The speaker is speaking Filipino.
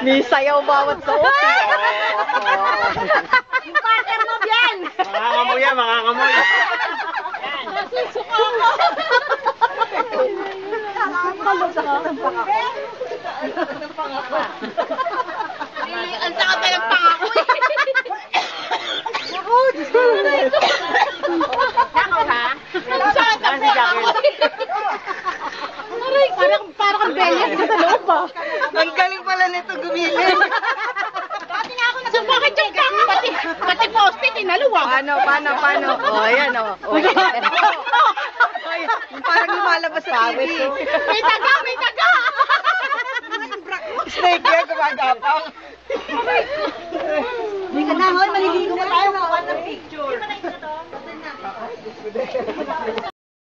May sayaw bawat sa uti. Yung partner mo yan! Makakamoy yan, makakamoy. Nasusuka ako! Ang sakit na ng pangako eh. Ako, Diyos ko. Nakaw ha? Ang sakit ng pangako. Parang kang benyas ka sa loob ah. Ang galing pala nito gumilin. Dati na ako so bakit yung pati post-it inaluwag? Paano? O, ayan o. Yung parang lumalabas sa TV. May taga! Snake yan, gumagapang. Hindi ka na, maliligo pa tayo. Makuha ng picture.